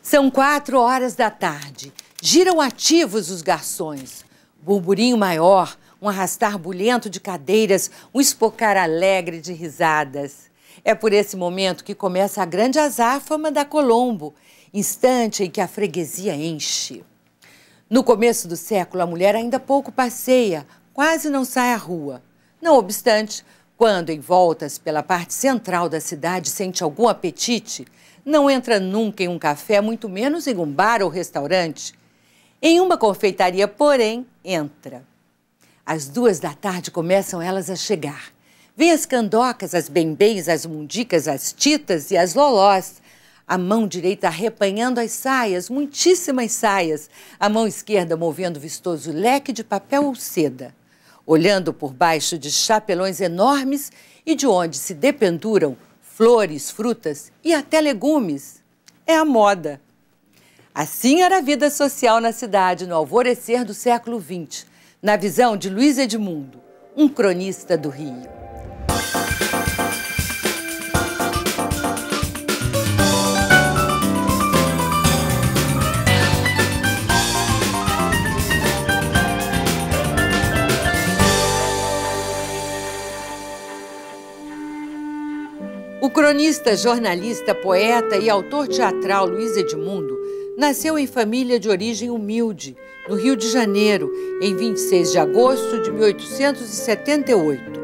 São 4 horas da tarde. Giram ativos os garçons. Burburinho maior, um arrastar bulhento de cadeiras, um espocar alegre de risadas. É por esse momento que começa a grande azáfama da Colombo, instante em que a freguesia enche. No começo do século, a mulher ainda pouco passeia, quase não sai à rua. Não obstante, quando em voltas pela parte central da cidade sente algum apetite, não entra nunca em um café, muito menos em um bar ou restaurante. Em uma confeitaria, porém, entra. Às 2 da tarde começam elas a chegar. Vêm as candocas, as bembês, as mundicas, as titas e as lolós. A mão direita arrepanhando as saias, muitíssimas saias. A mão esquerda movendo vistoso leque de papel ou seda. Olhando por baixo de chapelões enormes e de onde se dependuram flores, frutas e até legumes. É a moda. Assim era a vida social na cidade no alvorecer do século XX, na visão de Luiz Edmundo, um cronista do Rio. O cronista, jornalista, poeta e autor teatral Luiz Edmundo nasceu em família de origem humilde, no Rio de Janeiro, em 26 de agosto de 1878.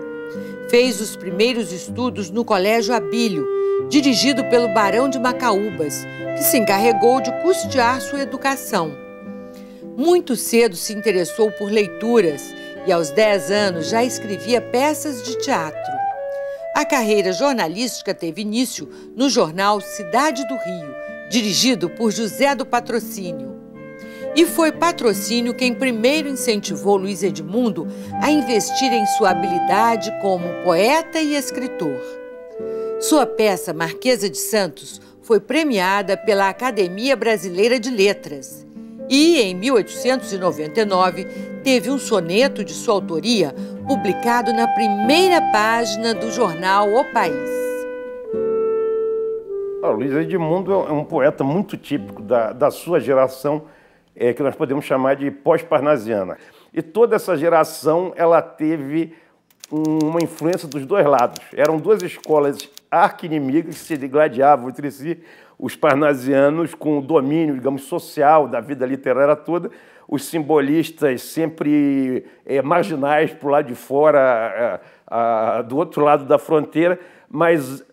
Fez os primeiros estudos no Colégio Abílio, dirigido pelo Barão de Macaúbas, que se encarregou de custear sua educação. Muito cedo se interessou por leituras e, aos 10 anos, já escrevia peças de teatro. A carreira jornalística teve início no jornal Cidade do Rio, dirigido por José do Patrocínio. E foi Patrocínio quem primeiro incentivou Luiz Edmundo a investir em sua habilidade como poeta e escritor. Sua peça Marquesa de Santos foi premiada pela Academia Brasileira de Letras. E, em 1899, teve um soneto de sua autoria publicado na primeira página do jornal O País. Luiz Edmundo é um poeta muito típico da sua geração, que nós podemos chamar de pós-parnasiana. E toda essa geração ela teve uma influência dos dois lados. Eram duas escolas arqui-inimigas que se gladiavam entre si, os parnasianos com o domínio, digamos, social da vida literária toda, os simbolistas sempre marginais para o lado de fora, do outro lado da fronteira, mas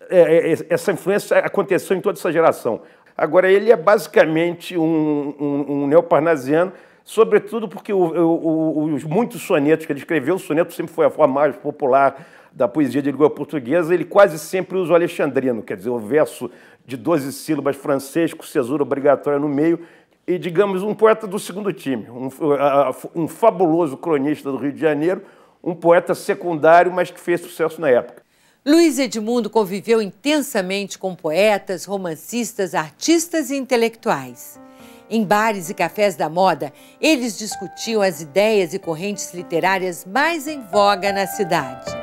essa influência aconteceu em toda essa geração. Agora, ele é basicamente um neoparnasiano, sobretudo porque os muitos sonetos que ele escreveu, o soneto sempre foi a forma mais popular da poesia de língua portuguesa, ele quase sempre usa o alexandrino, quer dizer, o verso de 12 sílabas francês, com cesura obrigatória no meio, e, digamos, um poeta do segundo time, um fabuloso cronista do Rio de Janeiro, um poeta secundário, mas que fez sucesso na época. Luiz Edmundo conviveu intensamente com poetas, romancistas, artistas e intelectuais. Em bares e cafés da moda, eles discutiam as ideias e correntes literárias mais em voga na cidade.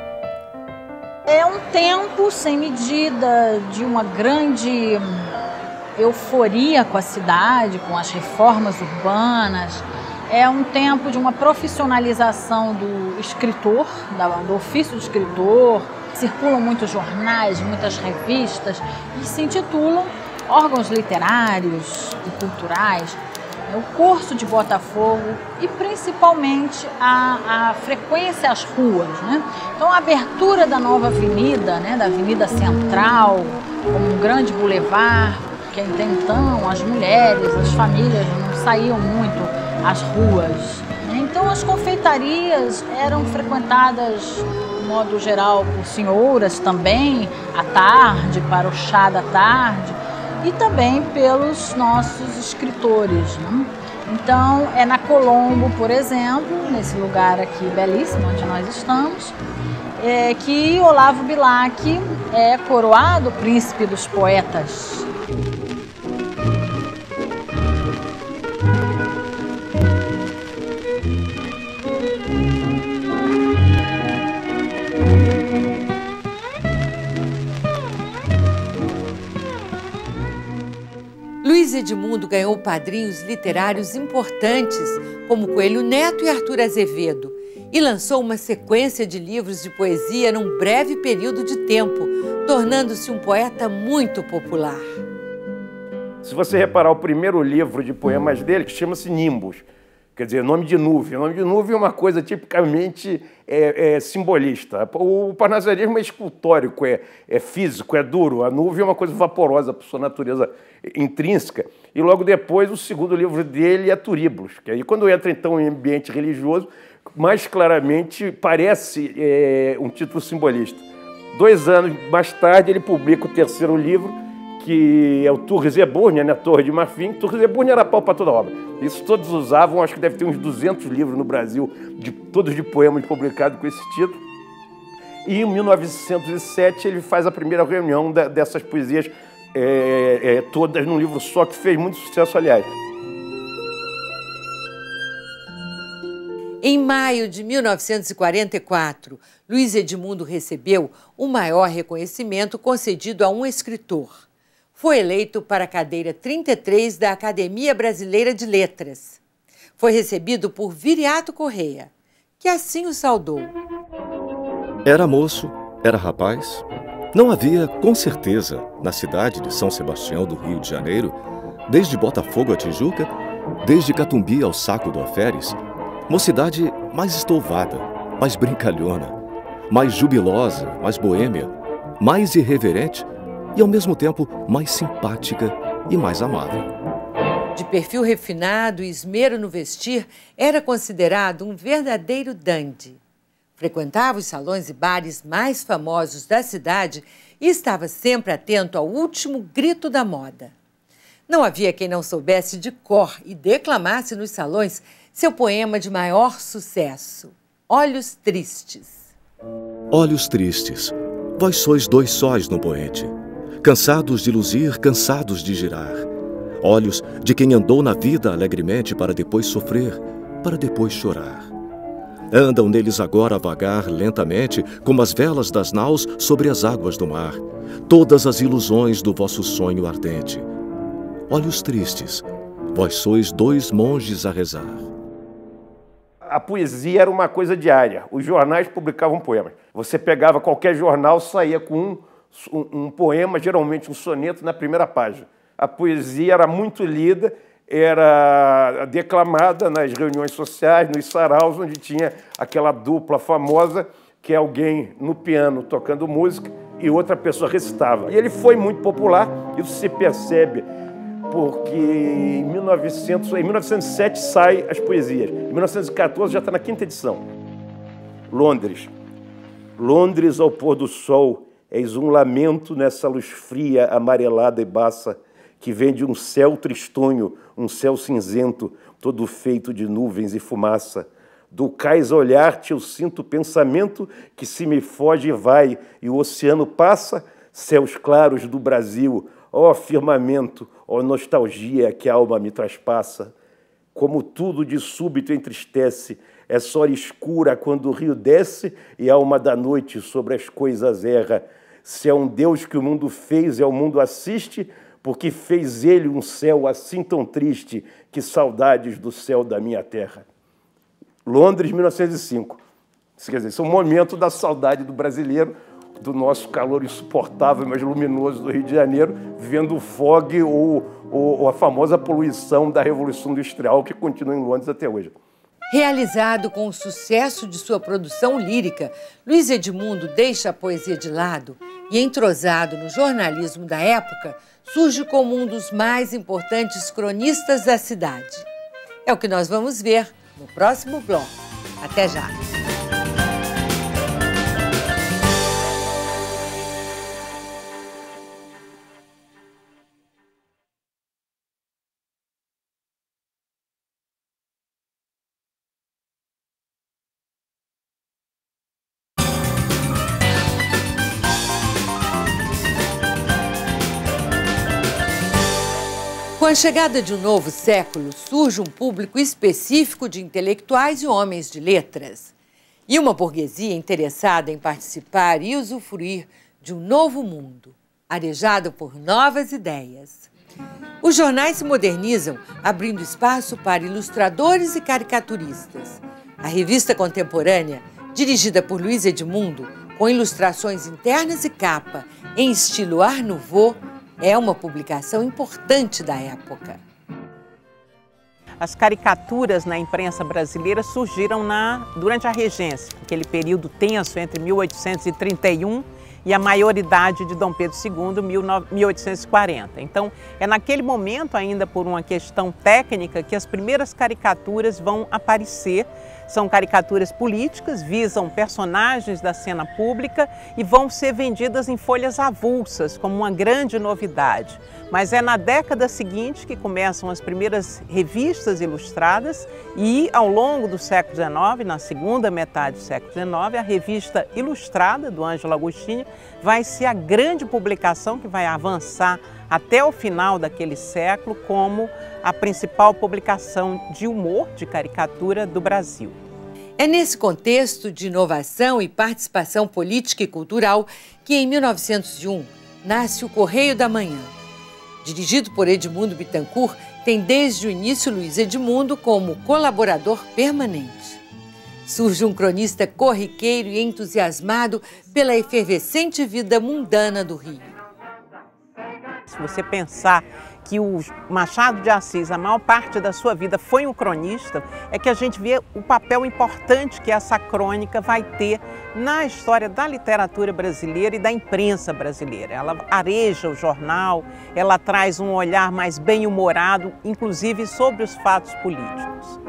É um tempo sem medida, de uma grande euforia com a cidade, com as reformas urbanas. É um tempo de uma profissionalização do escritor, do ofício de escritor. Circulam muitos jornais, muitas revistas e se intitulam órgãos literários e culturais. O curso de Botafogo e principalmente a frequência às ruas, né? Então a abertura da nova avenida, né, da Avenida Central, como um grande bulevar, que até então as mulheres, as famílias não saíam muito às ruas. Então as confeitarias eram frequentadas, de modo geral, por senhoras também, à tarde, para o chá da tarde, e também pelos nossos escritores, né? Então, é na Colombo, por exemplo, nesse lugar aqui belíssimo onde nós estamos, que Olavo Bilac é coroado príncipe dos poetas. Luiz Edmundo ganhou padrinhos literários importantes, como Coelho Neto e Arthur Azevedo, e lançou uma sequência de livros de poesia num breve período de tempo, tornando-se um poeta muito popular. Se você reparar, o primeiro livro de poemas dele chama-se Nimbus, quer dizer, nome de nuvem. O nome de nuvem é uma coisa tipicamente simbolista. O parnasianismo é escultórico, é físico, é duro. A nuvem é uma coisa vaporosa por sua natureza intrínseca. E logo depois, o segundo livro dele é Turíbulos, que aí quando entra então em ambiente religioso, mais claramente parece um título simbolista. 2 anos mais tarde, ele publica o terceiro livro, que é o Torres e Burnia, né? Torre de Marfim. Torres e Burnia era pau para toda obra. Isso todos usavam, acho que deve ter uns 200 livros no Brasil, todos de poemas publicados com esse título. E em 1907 ele faz a primeira reunião dessas poesias todas num livro só, que fez muito sucesso, aliás. Em maio de 1944, Luiz Edmundo recebeu o maior reconhecimento concedido a um escritor. Foi eleito para a cadeira 33 da Academia Brasileira de Letras. Foi recebido por Viriato Correia, que assim o saudou. Era moço, era rapaz. Não havia, com certeza, na cidade de São Sebastião do Rio de Janeiro, desde Botafogo a Tijuca, desde Catumbi ao Saco do Alferes, mocidade mais estouvada, mais brincalhona, mais jubilosa, mais boêmia, mais irreverente e, ao mesmo tempo, mais simpática e mais amável. De perfil refinado e esmero no vestir, era considerado um verdadeiro dandy. Frequentava os salões e bares mais famosos da cidade e estava sempre atento ao último grito da moda. Não havia quem não soubesse de cor e declamasse nos salões seu poema de maior sucesso, Olhos Tristes. Olhos tristes, vós sois 2 sóis no poente, cansados de luzir, cansados de girar. Olhos de quem andou na vida alegremente para depois sofrer, para depois chorar. Andam neles agora a vagar lentamente, como as velas das naus sobre as águas do mar, todas as ilusões do vosso sonho ardente. Olhos tristes, vós sois 2 monges a rezar. A poesia era uma coisa diária. Os jornais publicavam poemas. Você pegava qualquer jornal, saía com um poema, geralmente um soneto, na primeira página. A poesia era muito lida, era declamada nas reuniões sociais, nos saraus, onde tinha aquela dupla famosa, que é alguém no piano tocando música e outra pessoa recitava. E ele foi muito popular, isso se percebe, porque em 1907 sai as poesias. Em 1914 já está na 5ª edição. Londres. Londres ao pôr do sol, eis um lamento nessa luz fria, amarelada e baça, que vem de um céu tristonho, um céu cinzento, todo feito de nuvens e fumaça. Do cais a olhar-te eu sinto o pensamento que se me foge e vai, e o oceano passa, céus claros do Brasil, ó firmamento, ó nostalgia que a alma me traspassa. Como tudo de súbito entristece, essa hora escura quando o rio desce e a alma da noite sobre as coisas erra. Se é um Deus que o mundo fez e ao mundo assiste, porque fez ele um céu assim tão triste, que saudades do céu da minha terra. Londres, 1905. Quer dizer, esse é um momento da saudade do brasileiro, do nosso calor insuportável, mas luminoso do Rio de Janeiro, vendo o fog ou a famosa poluição da Revolução Industrial, que continua em Londres até hoje. Realizado com o sucesso de sua produção lírica, Luiz Edmundo deixa a poesia de lado e, entrosado no jornalismo da época, surge como um dos mais importantes cronistas da cidade. É o que nós vamos ver no próximo bloco. Até já! Com a chegada de um novo século, surge um público específico de intelectuais e homens de letras. E uma burguesia interessada em participar e usufruir de um novo mundo, arejado por novas ideias. Os jornais se modernizam, abrindo espaço para ilustradores e caricaturistas. A revista contemporânea, dirigida por Luiz Edmundo, com ilustrações internas e capa em estilo Art Nouveau, é uma publicação importante da época. As caricaturas na imprensa brasileira surgiram durante a Regência, aquele período tenso entre 1831 e a maioridade de Dom Pedro II, 1840. Então, é naquele momento, ainda por uma questão técnica, que as primeiras caricaturas vão aparecer. São caricaturas políticas, visam personagens da cena pública e vão ser vendidas em folhas avulsas, como uma grande novidade. Mas é na década seguinte que começam as primeiras revistas ilustradas e, ao longo do século XIX, na segunda metade do século XIX, a revista ilustrada do Ângelo Agostinho vai ser a grande publicação que vai avançar até o final daquele século como a principal publicação de humor, de caricatura do Brasil. É nesse contexto de inovação e participação política e cultural que, em 1901, nasce o Correio da Manhã. Dirigido por Edmundo Bittencourt, tem desde o início Luiz Edmundo como colaborador permanente. Surge um cronista corriqueiro e entusiasmado pela efervescente vida mundana do Rio. Se você pensar que o Machado de Assis, a maior parte da sua vida foi um cronista, é que a gente vê o papel importante que essa crônica vai ter na história da literatura brasileira e da imprensa brasileira. Ela areja o jornal, ela traz um olhar mais bem-humorado, inclusive sobre os fatos políticos.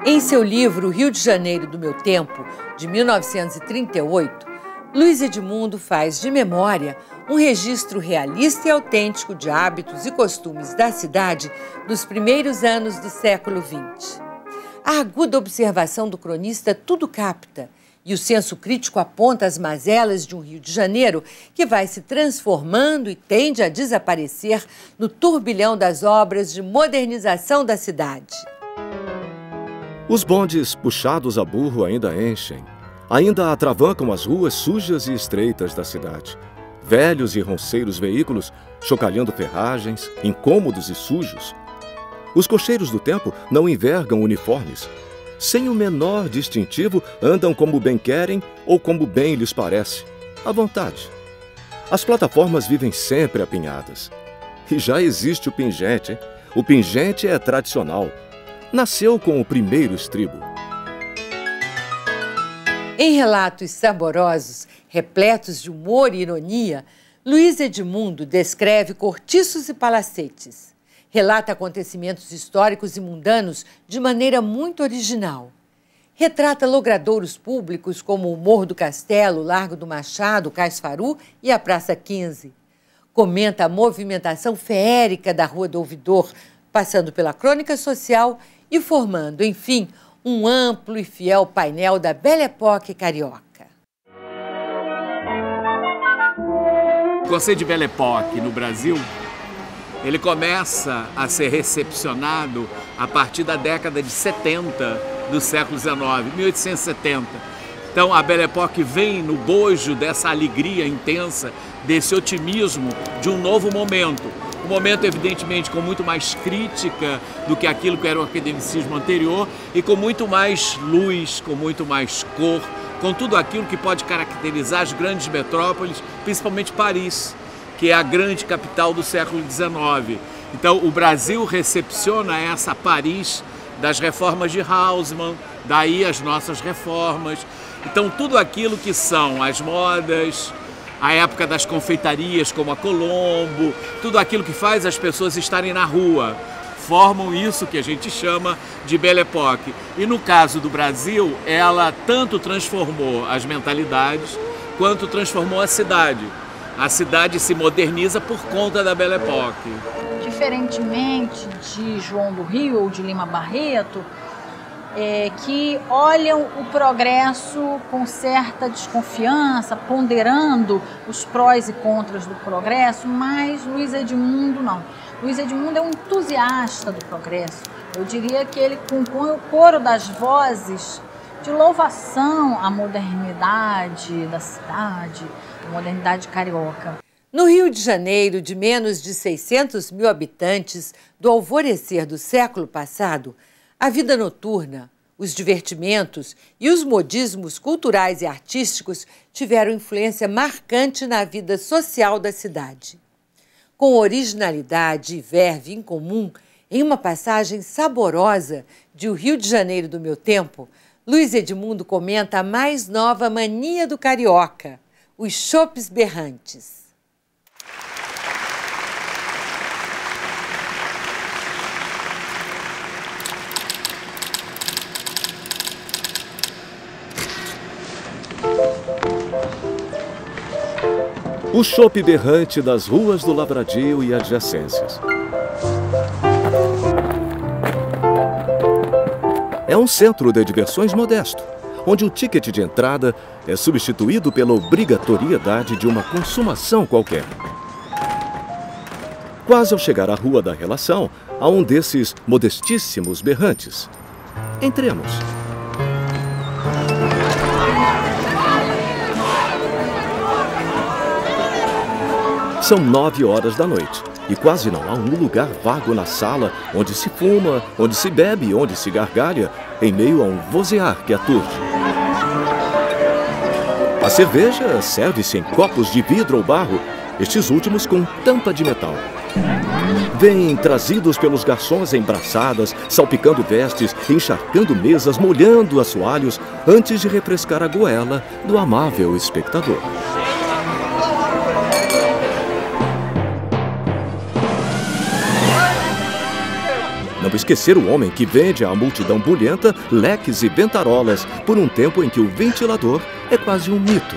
Em seu livro Rio de Janeiro do Meu Tempo, de 1938, Luiz Edmundo faz de memória um registro realista e autêntico de hábitos e costumes da cidade nos primeiros anos do século XX. A aguda observação do cronista tudo capta e o senso crítico aponta as mazelas de um Rio de Janeiro que vai se transformando e tende a desaparecer no turbilhão das obras de modernização da cidade. Os bondes puxados a burro ainda enchem. Ainda atravancam as ruas sujas e estreitas da cidade. Velhos e ronceiros veículos chocalhando ferragens, incômodos e sujos. Os cocheiros do tempo não envergam uniformes. Sem o menor distintivo, andam como bem querem ou como bem lhes parece, à vontade. As plataformas vivem sempre apinhadas. E já existe o pingente, hein? O pingente é tradicional. Nasceu com o primeiro estribo. Em relatos saborosos, repletos de humor e ironia, Luiz Edmundo descreve cortiços e palacetes. Relata acontecimentos históricos e mundanos de maneira muito original. Retrata logradouros públicos como o Morro do Castelo, o Largo do Machado, o Cais Faru e a Praça 15. Comenta a movimentação feérica da Rua do Ouvidor, passando pela crônica social e formando, enfim, um amplo e fiel painel da Belle Époque carioca. O conceito de Belle Époque no Brasil, ele começa a ser recepcionado a partir da década de 70 do século XIX, 1870. Então a Belle Époque vem no bojo dessa alegria intensa, desse otimismo de um novo momento. Um momento, evidentemente, com muito mais crítica do que aquilo que era o academicismo anterior e com muito mais luz, com muito mais cor, com tudo aquilo que pode caracterizar as grandes metrópoles, principalmente Paris, que é a grande capital do século XIX. Então, o Brasil recepciona essa Paris das reformas de Haussmann, daí as nossas reformas. Então, tudo aquilo que são as modas, a época das confeitarias como a Colombo, tudo aquilo que faz as pessoas estarem na rua, formam isso que a gente chama de Belle Époque. E no caso do Brasil, ela tanto transformou as mentalidades, quanto transformou a cidade. A cidade se moderniza por conta da Belle Époque. Diferentemente de João do Rio ou de Lima Barreto, que olham o progresso com certa desconfiança, ponderando os prós e contras do progresso, mas Luiz Edmundo não. Luiz Edmundo é um entusiasta do progresso. Eu diria que ele compõe o coro das vozes de louvação à modernidade da cidade, à modernidade carioca. No Rio de Janeiro, de menos de 600 mil habitantes, do alvorecer do século passado, a vida noturna, os divertimentos e os modismos culturais e artísticos tiveram influência marcante na vida social da cidade. Com originalidade e verve incomum, em uma passagem saborosa de O Rio de Janeiro do Meu Tempo, Luiz Edmundo comenta a mais nova mania do carioca, os chopes berrantes. O chopp berrante das ruas do Lavradio e adjacências. É um centro de diversões modesto, onde o ticket de entrada é substituído pela obrigatoriedade de uma consumação qualquer. Quase ao chegar à Rua da Relação, há um desses modestíssimos berrantes. Entremos. São 9 horas da noite e quase não há um lugar vago na sala onde se fuma, onde se bebe, onde se gargalha, em meio a um vozear que aturde. A cerveja serve-se em copos de vidro ou barro, estes últimos com tampa de metal. Vêm trazidos pelos garçons em braçadas, salpicando vestes, encharcando mesas, molhando assoalhos, antes de refrescar a goela do amável espectador. Não esquecer o homem que vende à multidão bulhenta leques e ventarolas por um tempo em que o ventilador é quase um mito.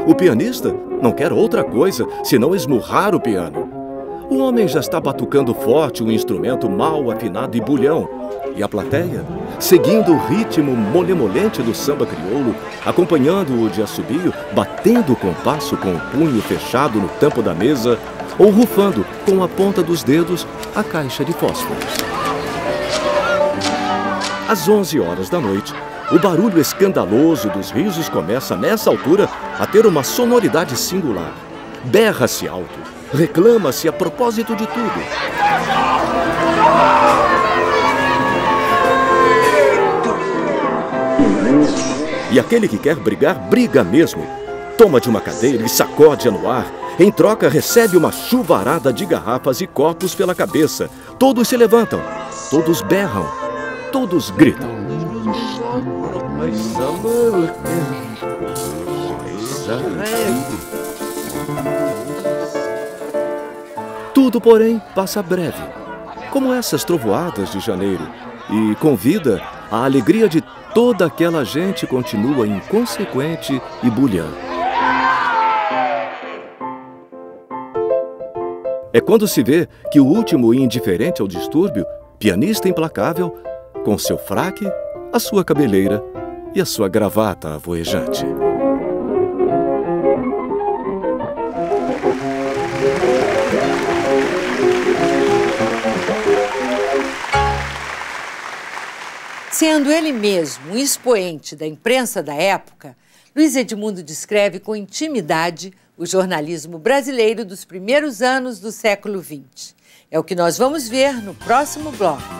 O pianista não quer outra coisa senão esmurrar o piano. O homem já está batucando forte um instrumento mal afinado e bulhão. E a plateia, seguindo o ritmo molemolente do samba crioulo, acompanhando-o de assobio, batendo o compasso com o punho fechado no tampo da mesa ou rufando com a ponta dos dedos a caixa de fósforos. Às 11 horas da noite, o barulho escandaloso dos risos começa, nessa altura, a ter uma sonoridade singular. Berra-se alto, reclama-se a propósito de tudo. E aquele que quer brigar, briga mesmo. Toma de uma cadeira e sacode-a no ar. Em troca, recebe uma chuvarada de garrafas e copos pela cabeça. Todos se levantam, todos berram, todos gritam. Tudo, porém, passa breve, como essas trovoadas de janeiro, e convida a alegria de toda aquela gente continua inconsequente e bulhã. É quando se vê que o último indiferente ao distúrbio, pianista implacável, com seu fraque, a sua cabeleira e a sua gravata avoejante. Sendo ele mesmo um expoente da imprensa da época, Luiz Edmundo descreve com intimidade o jornalismo brasileiro dos primeiros anos do século XX. É o que nós vamos ver no próximo bloco.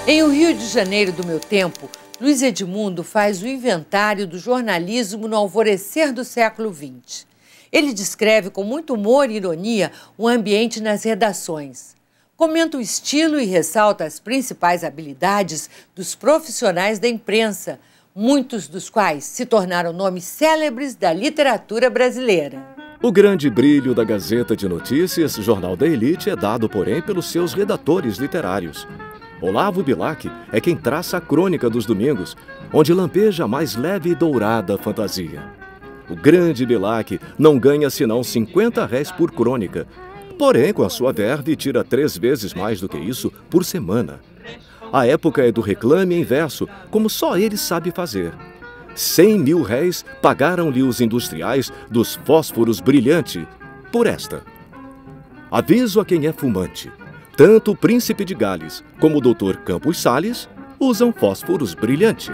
Em O Rio de Janeiro do Meu Tempo, Luiz Edmundo faz o inventário do jornalismo no alvorecer do século XX. Ele descreve com muito humor e ironia o ambiente nas redações. Comenta o estilo e ressalta as principais habilidades dos profissionais da imprensa, muitos dos quais se tornaram nomes célebres da literatura brasileira. O grande brilho da Gazeta de Notícias, jornal da elite, é dado, porém, pelos seus redatores literários. Olavo Bilac é quem traça a crônica dos domingos, onde lampeja a mais leve e dourada fantasia. O grande Bilac não ganha senão R$50 por crônica. Porém, com a sua verve, tira 3 vezes mais do que isso por semana. A época é do reclame em verso, como só ele sabe fazer. R$100 mil pagaram-lhe os industriais dos fósforos brilhante por esta. Aviso a quem é fumante. Tanto o Príncipe de Gales como o Dr. Campos Salles usam fósforos brilhante.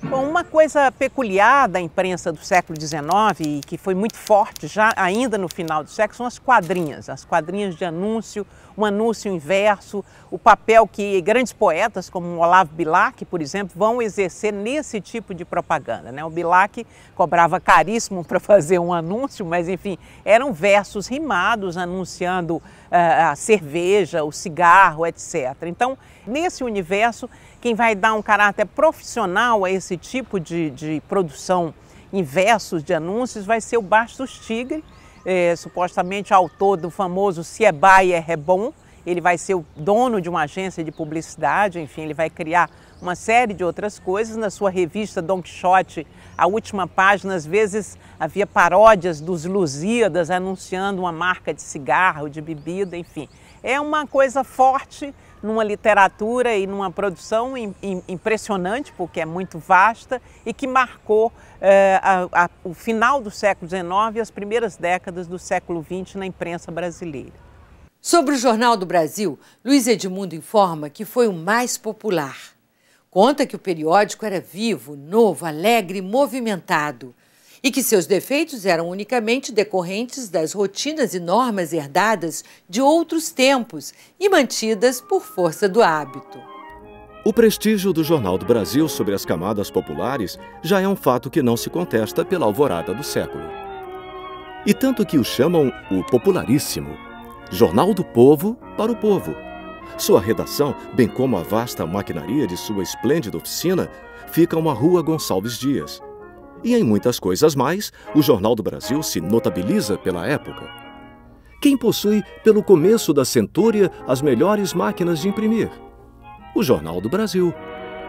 Bom, uma coisa peculiar da imprensa do século XIX e que foi muito forte já ainda no final do século são as quadrinhas de anúncio, um anúncio em verso, o papel que grandes poetas como Olavo Bilac, por exemplo, vão exercer nesse tipo de propaganda, né? O Bilac cobrava caríssimo para fazer um anúncio, mas enfim, eram versos rimados anunciando a cerveja, o cigarro, etc. Então, nesse universo, quem vai dar um caráter profissional a esse tipo de produção em versos de anúncios vai ser o Bastos Tigre, supostamente autor do famoso Se é Baia é Bom. Ele vai ser o dono de uma agência de publicidade, enfim, ele vai criar uma série de outras coisas. Na sua revista Don Quixote, a última página, às vezes, havia paródias dos Lusíadas anunciando uma marca de cigarro, de bebida, enfim. É uma coisa forte numa literatura e numa produção impressionante, porque é muito vasta e que marcou o final do século XIX e as primeiras décadas do século XX na imprensa brasileira. Sobre o Jornal do Brasil, Luiz Edmundo informa que foi o mais popular. Conta que o periódico era vivo, novo, alegre e movimentado, e que seus defeitos eram unicamente decorrentes das rotinas e normas herdadas de outros tempos e mantidas por força do hábito. O prestígio do Jornal do Brasil sobre as camadas populares já é um fato que não se contesta pela alvorada do século. E tanto que o chamam o popularíssimo, Jornal do Povo para o Povo. Sua redação, bem como a vasta maquinaria de sua esplêndida oficina, ficam na Rua Gonçalves Dias. E em muitas coisas mais, o Jornal do Brasil se notabiliza pela época. Quem possui, pelo começo da centúria, as melhores máquinas de imprimir? O Jornal do Brasil.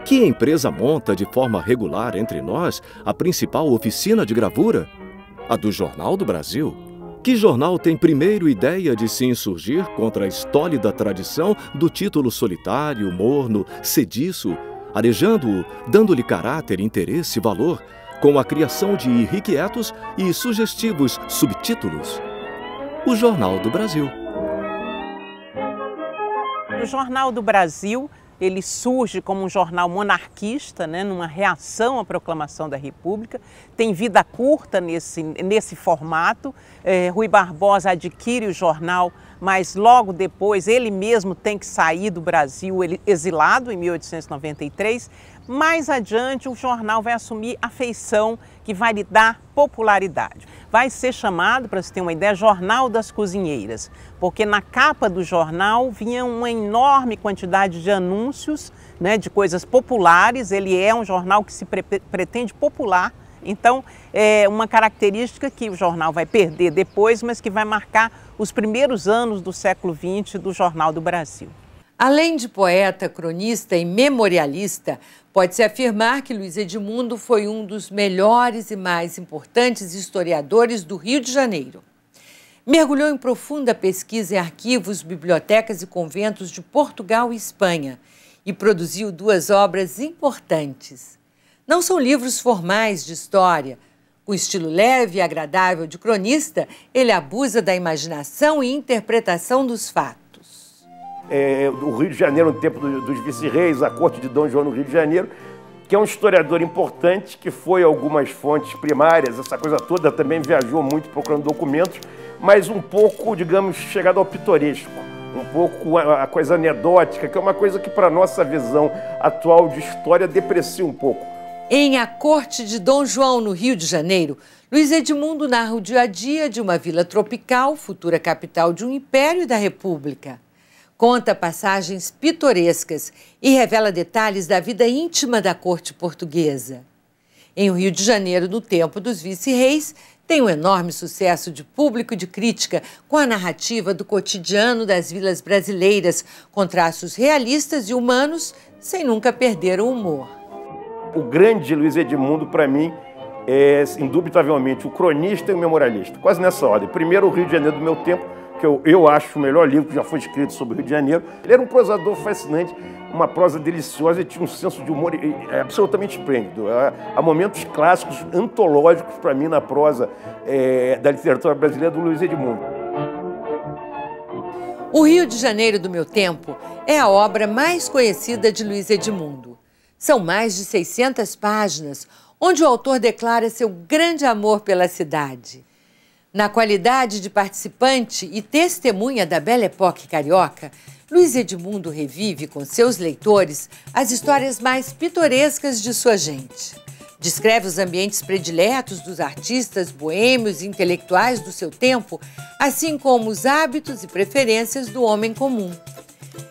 Que empresa monta de forma regular entre nós a principal oficina de gravura? A do Jornal do Brasil. Que jornal tem primeiro ideia de se insurgir contra a estólida tradição do título solitário, morno, sediço, arejando-o, dando-lhe caráter, interesse e valor, com a criação de irrequietos e sugestivos subtítulos? O Jornal do Brasil. O Jornal do Brasil, ele surge como um jornal monarquista, né, numa reação à proclamação da República, tem vida curta nesse formato. Rui Barbosa adquire o jornal, mas logo depois ele mesmo tem que sair do Brasil, ele exilado em 1893. Mais adiante o jornal vai assumir a feição que vai lhe dar popularidade. Vai ser chamado, para você ter uma ideia, Jornal das Cozinheiras, porque na capa do jornal vinha uma enorme quantidade de anúncios, né, de coisas populares. Ele é um jornal que se pretende popular, então é uma característica que o jornal vai perder depois, mas que vai marcar os primeiros anos do século XX do Jornal do Brasil. Além de poeta, cronista e memorialista, pode-se afirmar que Luiz Edmundo foi um dos melhores e mais importantes historiadores do Rio de Janeiro. Mergulhou em profunda pesquisa em arquivos, bibliotecas e conventos de Portugal e Espanha e produziu 2 obras importantes. Não são livros formais de história. Com estilo leve e agradável de cronista, ele abusa da imaginação e interpretação dos fatos. O Rio de Janeiro, no tempo dos vice-reis, a corte de Dom João no Rio de Janeiro, que é um historiador importante, que foi a algumas fontes primárias, essa coisa toda, também viajou muito procurando documentos, mas um pouco, digamos, chegado ao pitoresco, um pouco a coisa anedótica, que é uma coisa que, para a nossa visão atual de história, deprecia um pouco. Em A Corte de Dom João, no Rio de Janeiro, Luiz Edmundo narra o dia a dia de uma vila tropical, futura capital de um império e da República. Conta passagens pitorescas e revela detalhes da vida íntima da corte portuguesa. Em O Rio de Janeiro, no tempo dos vice-reis, tem um enorme sucesso de público e de crítica com a narrativa do cotidiano das vilas brasileiras, com traços realistas e humanos, sem nunca perder o humor. O grande Luiz Edmundo, para mim, é, indubitavelmente, o cronista e o memorialista, quase nessa ordem. Primeiro, o Rio de Janeiro do Meu Tempo, que eu acho o melhor livro que já foi escrito sobre o Rio de Janeiro. Ele era um prosador fascinante, uma prosa deliciosa e tinha um senso de humor absolutamente esplêndido. Há momentos clássicos, antológicos para mim na prosa da literatura brasileira do Luiz Edmundo. O Rio de Janeiro do Meu Tempo é a obra mais conhecida de Luiz Edmundo. São mais de 600 páginas, onde o autor declara seu grande amor pela cidade. Na qualidade de participante e testemunha da Belle Époque carioca, Luiz Edmundo revive com seus leitores as histórias mais pitorescas de sua gente. Descreve os ambientes prediletos dos artistas boêmios e intelectuais do seu tempo, assim como os hábitos e preferências do homem comum.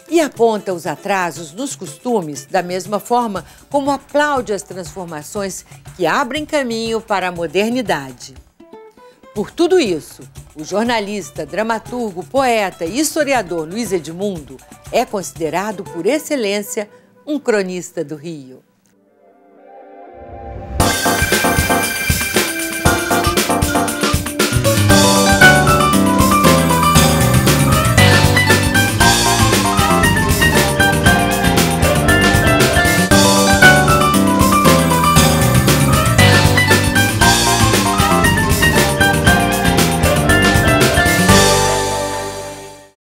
E aponta os atrasos nos costumes da mesma forma como aplaude as transformações que abrem caminho para a modernidade. Por tudo isso, o jornalista, dramaturgo, poeta e historiador Luiz Edmundo é considerado por excelência um cronista do Rio.